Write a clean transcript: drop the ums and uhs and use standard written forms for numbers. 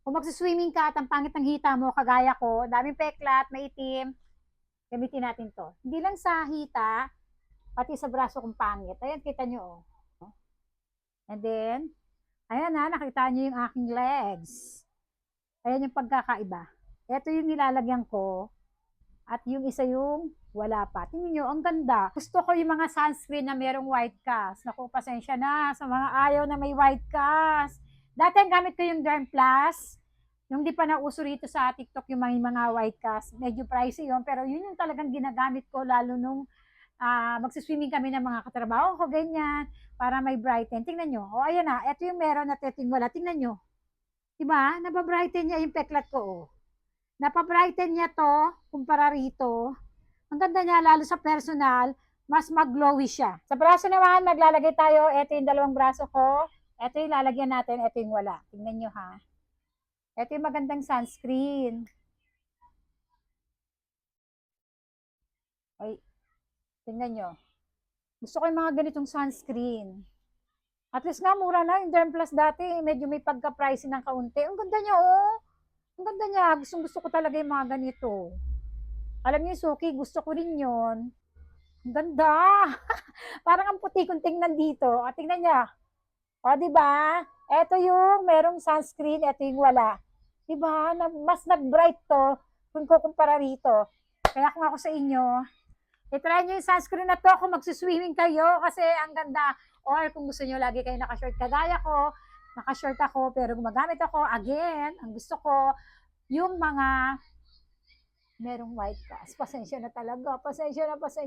Kung magsuswimming ka at ang pangit ng hita mo, kagaya ko, daming peklat, maitim, gamitin natin to. Hindi lang sa hita, pati sa braso kong pangit. Ayan, kita nyo, oh. And then, ayan na, nakita nyo yung aking legs. Ayan yung pagkakaiba. Ito yung nilalagyan ko. At yung isa yung wala pa. Tingnan nyo, ang ganda. Gusto ko yung mga sunscreen na merong white cast. Naku, pasensya na sa mga ayaw na may white cast. Dati ang gamit ko yung Derm Plus. Yung di pa nauso rito sa TikTok yung mga white cast. Medyo pricey yun. Pero yun yung talagang ginagamit ko lalo nung magsiswimming kami ng mga katrabaho ko, ganyan. Para may brighten. Tingnan nyo. O, ayan na. Ito yung meron at ito yung wala. Tingnan nyo. Diba? Nababrighten niya yung peklat ko, oh. Napabrighten niya to kumpara rito. Ang ganda niya, lalo sa personal, mas mag-glowy siya. Sa braso naman, maglalagay tayo. Ito yung dalawang braso ko. Ito yung lalagyan natin. Ito yung wala. Tingnan nyo, ha. Ito yung magandang sunscreen. Ay, tingnan nyo. Gusto ko yung mga ganitong sunscreen. At least nga, mura na. Yung Derm Plus dati, medyo may pagka-pricey ng kaunti. Ang ganda niya, oh. Ang ganda niya. Gusto ko talaga yung mga ganito. Alam niyo, Suki, gusto ko rin yun. Ang ganda. Parang ang puti kong tingnan dito. O, tingnan niya. O, diba? Ito yung merong sunscreen. Ito yung wala. Diba? Mas nag-bright to kung kukumpara rito. Kaya kung ako sa inyo, i-try nyo yung sunscreen na to kung magsuswimming kayo kasi ang ganda. Or kung gusto nyo lagi kayo nakashort kagaya ko, nakashort ako pero gumagamit ako, again, ang gusto ko, yung mga merong white cast. Pasensya na talaga. Pasensya na, pasensya.